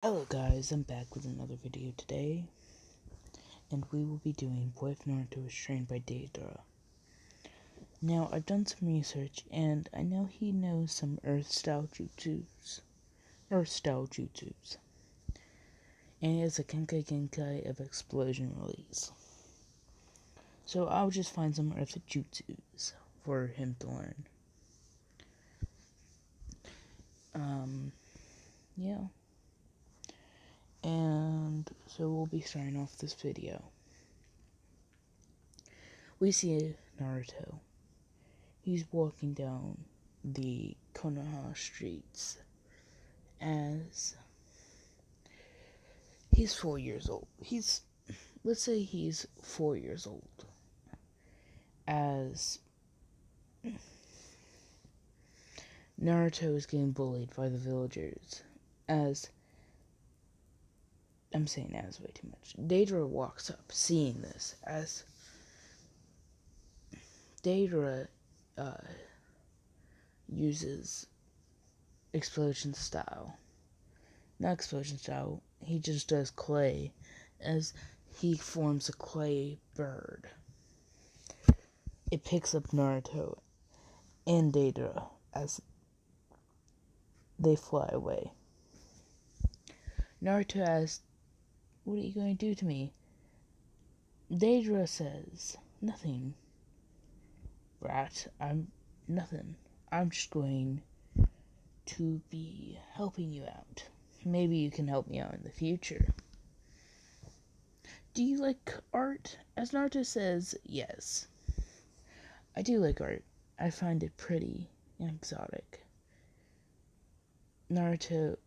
Hello guys, I'm back with another video today, and we will be doing What If Naruto was trained by Deidara. Now, I've done some research, and I know he knows some Earth-style jutsus, and he has a Genkai of explosion release. So I'll just find some Earth jutsus for him to learn. Yeah. And so we'll be starting off this video. We see Naruto. He's walking down the Konoha streets as he's 4 years old. Let's say he's 4 years old. As Naruto is getting bullied by the villagers. I'm saying as way too much. Deidara walks up, seeing this, as Deidara uses explosion style. Not explosion style, he just does clay, as he forms a clay bird. It picks up Naruto and Deidara as they fly away. Naruto asks, "What are you going to do to me?" Deidara says, "Nothing, brat. I'm nothing. I'm just going to be helping you out. Maybe you can help me out in the future." "Do you like art?" As Naruto says, "Yes. I do like art. I find it pretty and exotic." Deidara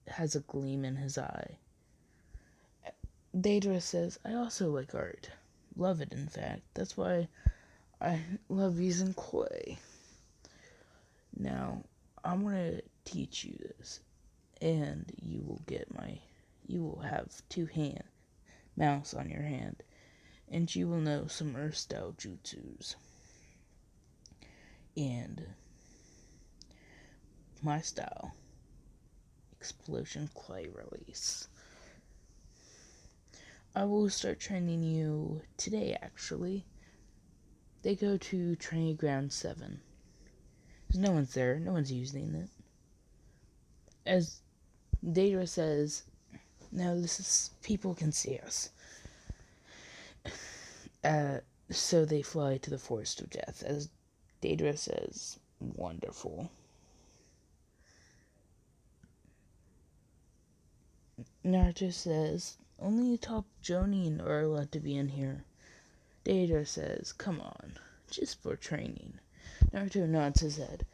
has a gleam in his eye. Deidara says, "I also like art. Love it, in fact. That's why I love using clay. Now, I'm gonna teach you this, and you will have mouse on your hand, and you will know some Earth-style jutsus. And my style, explosion clay release. I will start training you today, actually." They go to training ground 7. No one's there, no one's using it. As Deidara says, "Now people can see us." So they fly to the Forest of Death, as Deidara says, "Wonderful." Naruto says, "Only the top Jonin are allowed to be in here." Deidara says, "Come on, just for training." Naruto nods his head,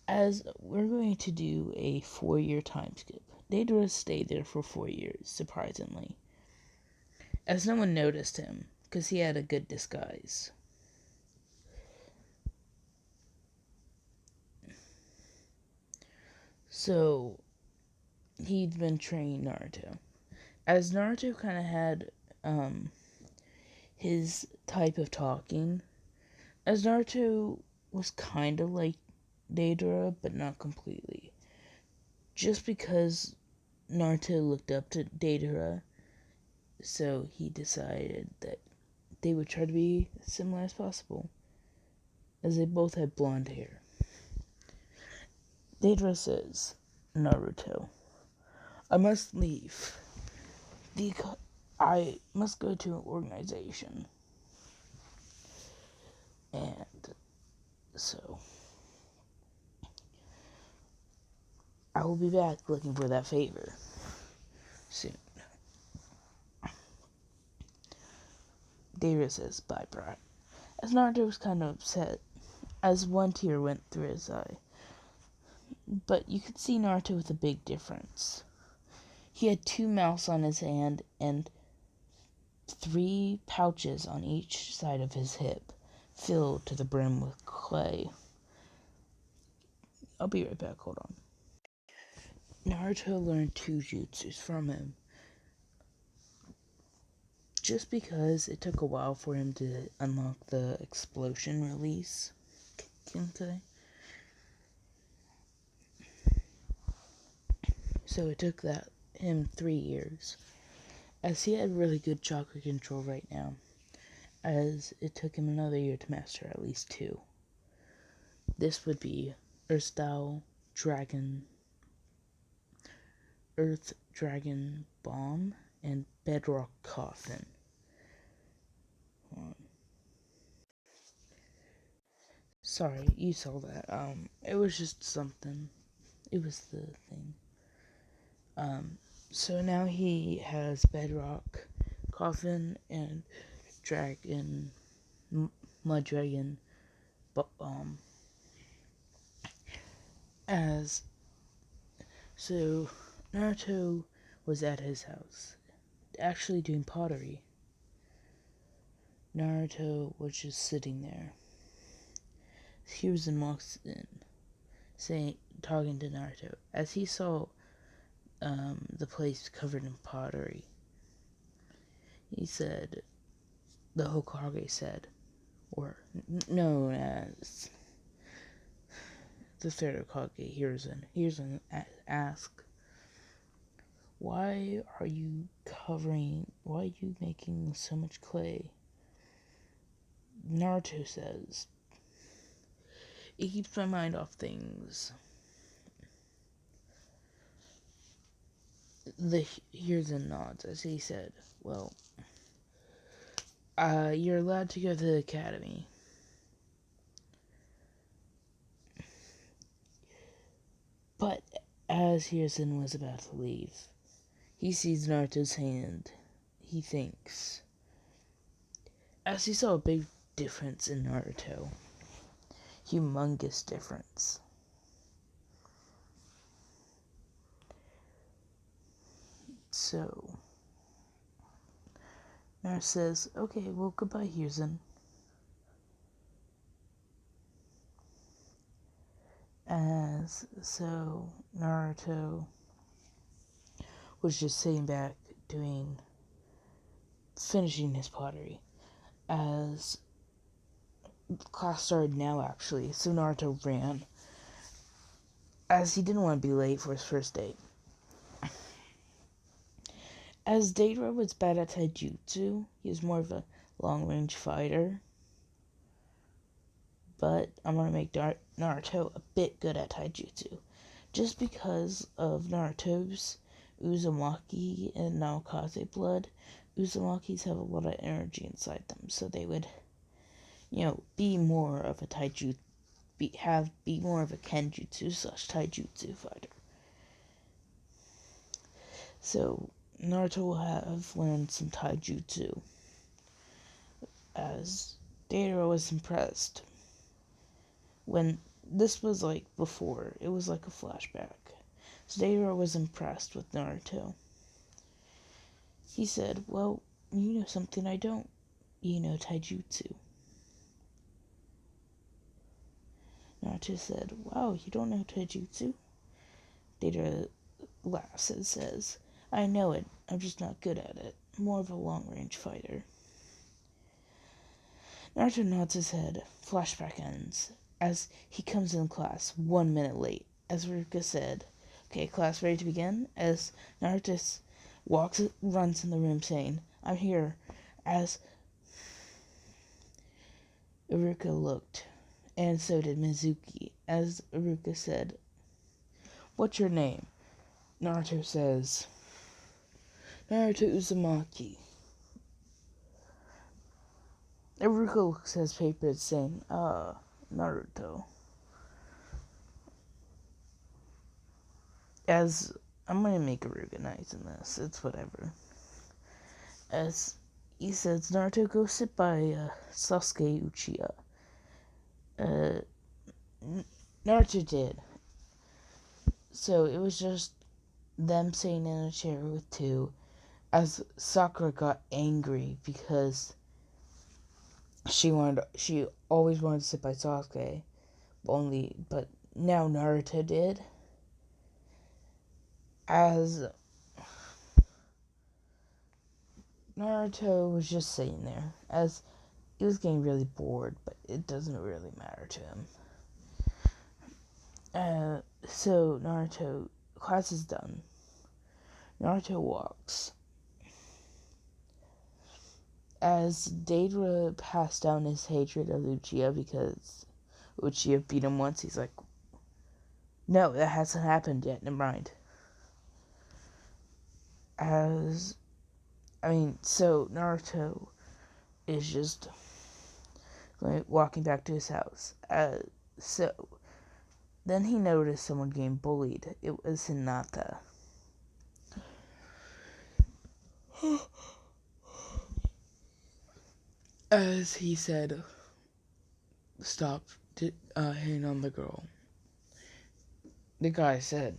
as we're going to do a 4-year time skip. Deidara stayed there for 4 years, surprisingly, as no one noticed him, because he had a good disguise. So, he'd been training Naruto. As Naruto kind of had, his type of talking, as Naruto was kind of like Deidara, but not completely. Just because Naruto looked up to Deidara, so he decided that they would try to be as similar as possible, as they both had blonde hair. Deidara says, "Naruto, I must leave. I must go to an organization." And so, I will be back looking for that favor soon. Deidara says, "Bye, brat." As Naruto was kind of upset, as one tear went through his eye. But you could see Naruto with a big difference. He had 2 mouths on his hand and 3 pouches on each side of his hip, filled to the brim with clay. I'll be right back, hold on. Naruto learned 2 jutsus from him. Just because it took a while for him to unlock the explosion release, Genkai. So it took him 3 years, as he had really good chakra control right now, as it took him another year to master at least 2. This would be Earth Dragon Bomb, and Bedrock Coffin. Sorry, you saw that. It was just something. It was the thing. So now he has Bedrock Coffin and Mud Dragon, as so Naruto was at his house, actually doing pottery. Naruto was just sitting there. Hiruzen walks in, talking to Naruto, as he saw the place covered in pottery. He said, the Hokage said, or known as the third Hokage, Hiruzen asked, why are you making so much clay? Naruto says, it keeps my mind off things. The Hiruzen nods as he said, well, you're allowed to go to the academy. But as Hiruzen was about to leave, he sees Naruto's hand. He thinks, as he saw a big difference in Naruto. Humongous difference. So, Naruto says, okay, well, goodbye, Hiruzen. So Naruto was just sitting back finishing his pottery, as class started now actually, so Naruto ran, as he didn't want to be late for his first date. As Deidara was bad at taijutsu, he was more of a long-range fighter, but I'm going to make Naruto a bit good at taijutsu, just because of Naruto's Uzumaki and Naokaze blood. Uzumakis have a lot of energy inside them, so they would, be more of a be more of a Kenjutsu / taijutsu fighter. So Naruto will have learned some taijutsu, as Deidara was impressed. When this was before, it was like a flashback. So Deidara was impressed with Naruto. He said, well, you know something I don't. You know taijutsu. Naruto said, wow, you don't know taijutsu? Deidara laughs and says, I know it, I'm just not good at it. More of a long-range fighter. Naruto nods his head. Flashback ends, as he comes in class 1 minute late. As Ruka said, okay, class ready to begin? As Naruto runs in the room saying, I'm here. As Iruka looked, and so did Mizuki, as Iruka said, what's your name? Naruto says, Naruto Uzumaki. Iruka looks at his papers saying, Naruto. As I'm gonna make Iruka nice in this, it's whatever. As he says, Naruto, go sit by Sasuke Uchiha. Naruto did. So it was just them sitting in a chair with 2, as Sakura got angry because she always wanted to sit by Sasuke, but now Naruto did. As Naruto was just sitting there, as he was getting really bored, but it doesn't really matter to him. So Naruto, class is done. Naruto walks. As Deidara passed down his hatred of Uchiha because Uchiha beat him once, he's like, no, that hasn't happened yet, never mind. So Naruto is just walking back to his house. So then he noticed someone getting bullied. It was Hinata. As he said, stop hitting on the girl. The guy said,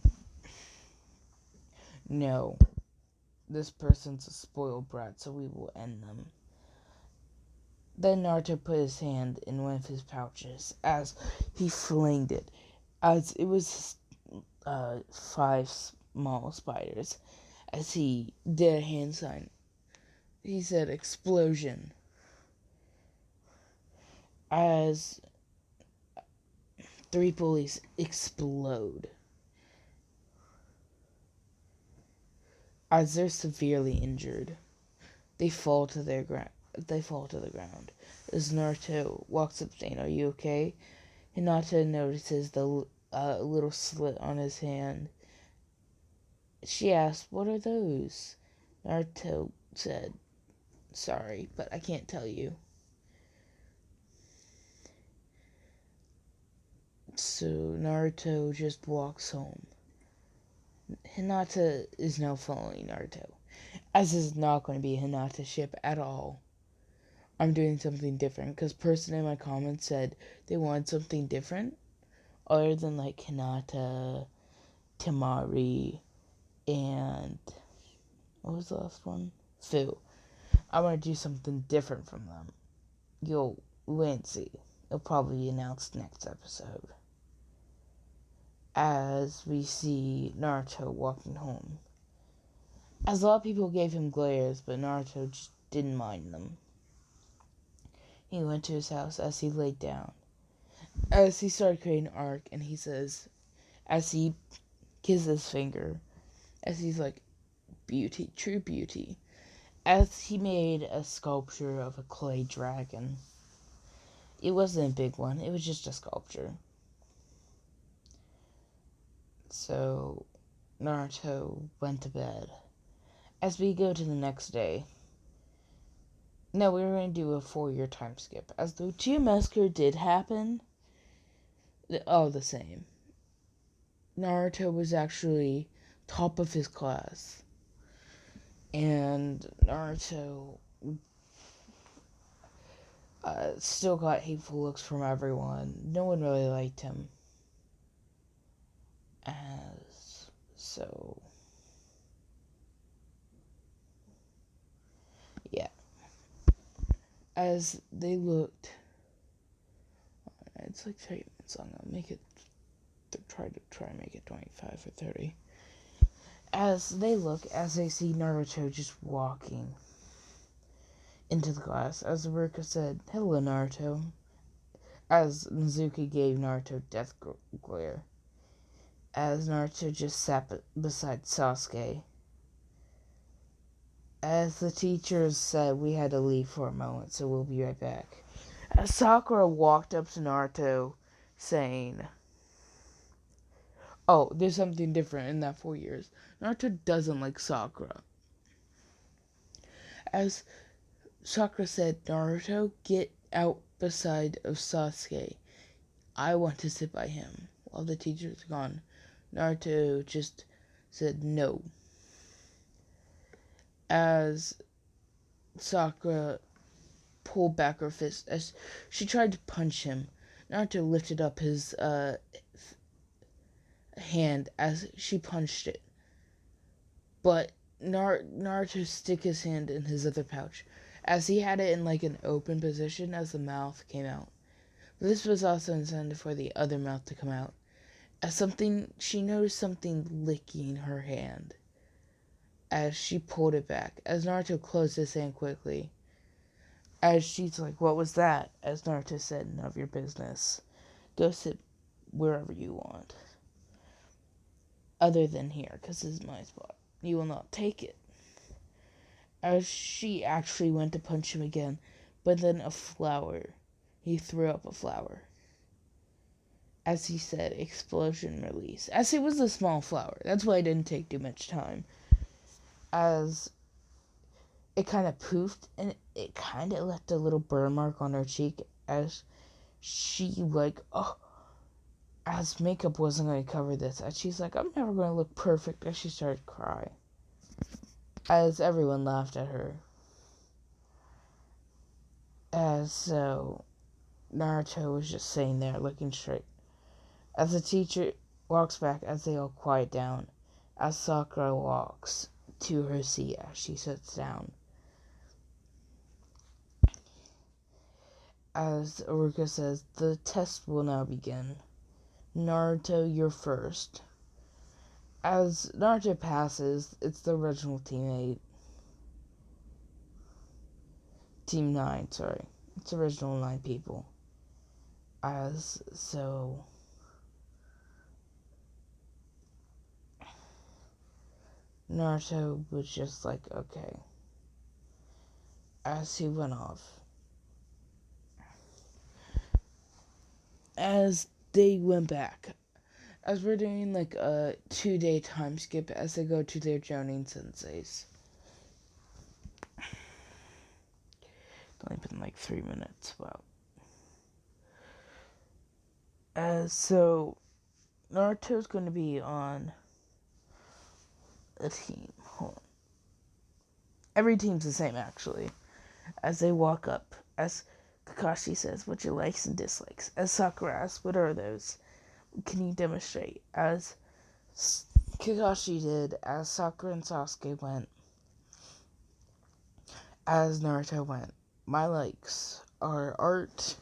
no, this person's a spoiled brat, so we will end them. Then Naruto put his hand in one of his pouches as he flinged it, as it was 5 small spiders. As he did a hand sign, he said, explosion. As 3 bullies explode. As they're severely injured, they fall to the ground. As Naruto walks up saying, are you okay? Hinata notices the little slit on his hand. She asked, what are those? Naruto said, sorry, but I can't tell you. So Naruto just walks home. Hinata is now following Naruto. As this is not going to be a Hinata ship at all. I'm doing something different because person in my comments said they wanted something different other than like Hinata, Temari, and what was the last one? Fu. I want to do something different from them. You'll wait and see. It'll probably be announced next episode. As we see Naruto walking home. As a lot of people gave him glares, but Naruto just didn't mind them. He went to his house as he laid down. As he started creating an arc, and he says, as he kisses his finger, as he's like, beauty, true beauty. As he made a sculpture of a clay dragon. It wasn't a big one, it was just a sculpture. So, Naruto went to bed. As we go to the next day, no, we were going to do a 4-year time skip. As the Uchiha Massacre did happen, the same. Naruto was actually top of his class. And Naruto still got hateful looks from everyone. No one really liked him. Yeah. As they looked, it's like 30 minutes long. I'll make it, try and make it 25 or 30. As they see Naruto just walking into the class, as Ruka said, hello Naruto, as Mizuki gave Naruto death glare, as Naruto just sat beside Sasuke. As the teachers said, we had to leave for a moment, so we'll be right back. As Sakura walked up to Naruto, saying, oh, there's something different in that 4 years. Naruto doesn't like Sakura. As Sakura said, Naruto, get out beside of Sasuke. I want to sit by him. While the teacher's gone, Naruto just said no. As Sakura pulled back her fist as she tried to punch him, Naruto lifted up his hand as she punched it. But Naruto stuck his hand in his other pouch, as he had it in like an open position as the mouth came out. But this was also intended for the other mouth to come out. As she noticed something licking her hand. As she pulled it back, as Naruto closed his hand quickly. As she's like, what was that? As Naruto said, none of your business. Go sit wherever you want. Other than here, because this is my spot. You will not take it. As she actually went to punch him again, but then a flower. He threw up a flower. As he said, explosion release. As it was a small flower. That's why it didn't take too much time. As it kind of poofed, and it kind of left a little burn mark on her cheek as she, like, oh, as makeup wasn't going to cover this. As she's like, I'm never going to look perfect. As she started crying. As everyone laughed at her. As so, Naruto was just sitting there looking straight. As the teacher walks back, as they all quiet down, as Sakura walks to her seat as she sits down. As Iruka says, the test will now begin. Naruto, you're first. As Naruto passes, it's the original teammate. Team 9, sorry. It's original 9 people. As so... Naruto was just like, okay. As he went off. As they went back. As we're doing like a 2-day time skip as they go to their Jonin senseis. Only been like 3 minutes, wow. So Naruto's going to be on a team. Hold on. Every team's the same, actually. As they walk up, as Kakashi says, "What's your likes and dislikes?" As Sakura asks, "What are those? Can you demonstrate?" As Kakashi did, as Sakura and Sasuke went, as Naruto went. My likes are art,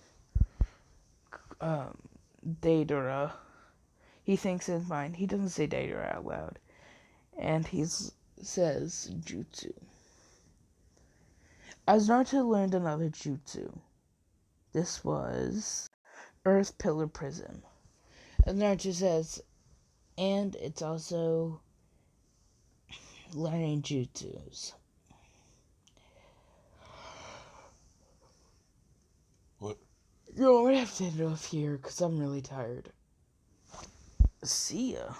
deidara. He thinks in his mind. He doesn't say deidara out loud. And he says jutsu. As Naruto learned another jutsu. This was Earth Pillar Prism. As Naruto says, and it's also learning jutsus. What? Yo, I'm gonna have to end it off here because I'm really tired. See ya.